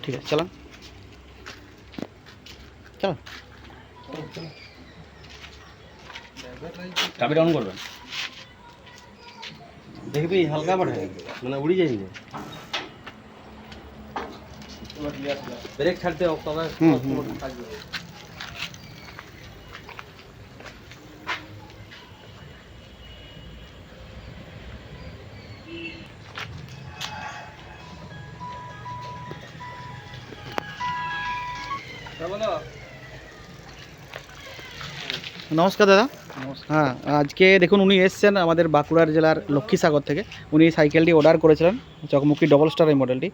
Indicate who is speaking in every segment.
Speaker 1: ঠিক আছে, চালান চালান।
Speaker 2: চাবিটা অন করবেন, দেখবি হালকা বাড়ে মানে উড়ি যাই না। ব্রেক ছাড়তে তবে থাকবে।
Speaker 1: নমস্কার দাদা। হ্যাঁ, আজকে দেখুন উনি এসছেন আমাদের বাঁকুড়ার জেলার লক্ষ্মীসাগর থেকে। উনি সাইকেলটি অর্ডার করেছিলেন, চকমুখী ডবল স্টার এই মডেলটি।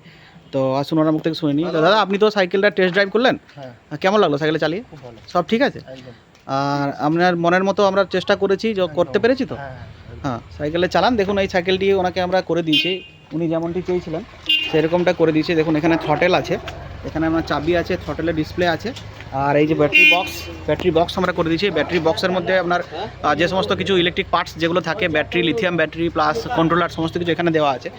Speaker 1: তো আসুন ওনার মুখ থেকে শুনে নিই। দাদা, আপনি তো সাইকেলটা টেস্ট ড্রাইভ করলেন,
Speaker 2: হ্যাঁ,
Speaker 1: কেমন লাগলো সাইকেলে চালিয়ে?
Speaker 2: খুব ভালো,
Speaker 1: সব ঠিক আছে?
Speaker 2: একদম।
Speaker 1: আর আপনার মনের মতো আমরা চেষ্টা করেছি, করতে পেরেছি তো?
Speaker 2: হ্যাঁ,
Speaker 1: হ্যাঁ, সাইকেলে চালান। দেখুন এই সাইকেলটি ওনাকে আমরা করে দিয়েছি, উনি যেমনটি চেয়েছিলেন সেরকমটা করে দিয়েছি। দেখুন এখানে থ্রটেল আছে, এখানে আমার চাবি আছে, থ্রটেলের ডিসপ্লে আছে, আর এই যে ব্যাটারি বক্স আমরা করে দিয়েছি। ব্যাটারি বক্সের মধ্যে আপনার যে সমস্ত কিছু ইলেকট্রিক পার্টস যেগুলো থাকে, battery, lithium battery plus controller, সমস্ত কিছু এখানে দেওয়া আছে।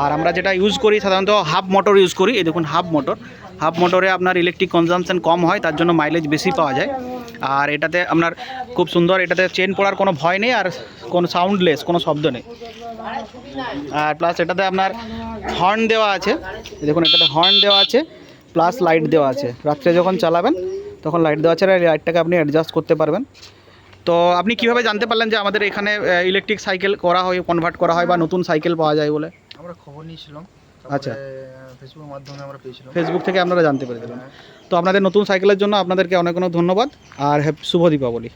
Speaker 1: আর আমরা যেটা ইউজ করি সাধারণত হাফ মোটর ইউজ করি। এই দেখুন হাফ মোটরে আপনার ইলেকট্রিক কনজামশন কম হয়, তার জন্য মাইলেজ বেশি পাওয়া যায়। আর এটাতে আপনার খুব সুন্দর, এটাতে চেন পড়ার কোনো ভয় নেই, আর কোনো সাউন্ডলেস, কোনো শব্দ নেই। আর প্লাস এটাতে আপনার হর্ন দেওয়া আছে, দেখুন এটাতে হর্ন দেওয়া আছে প্লাস লাইট দেওয়া আছে। রাত্রে যখন চালাবেন তখন লাইট দেওয়া আছে, আর লাইটটাকে আপনি অ্যাডজাস্ট করতে পারবেন। তো আপনি কীভাবে জানতে পারলেন যে আমাদের এখানে ইলেকট্রিক সাইকেল করা হয়, কনভার্ট করা হয় বা নতুন সাইকেল পাওয়া যায় বলে?
Speaker 2: আমরা খবর নিয়েছিলাম,
Speaker 1: আচ্ছা,
Speaker 2: ফেসবুকের মাধ্যমে আমরা পেয়েছিলাম।
Speaker 1: ফেসবুক থেকে আপনারা জানতে পেরেছিলেন। তো আপনাদের নতুন সাইকেলের জন্য আপনাদেরকে অনেক অনেক ধন্যবাদ, আর শুভ দীপাবলি।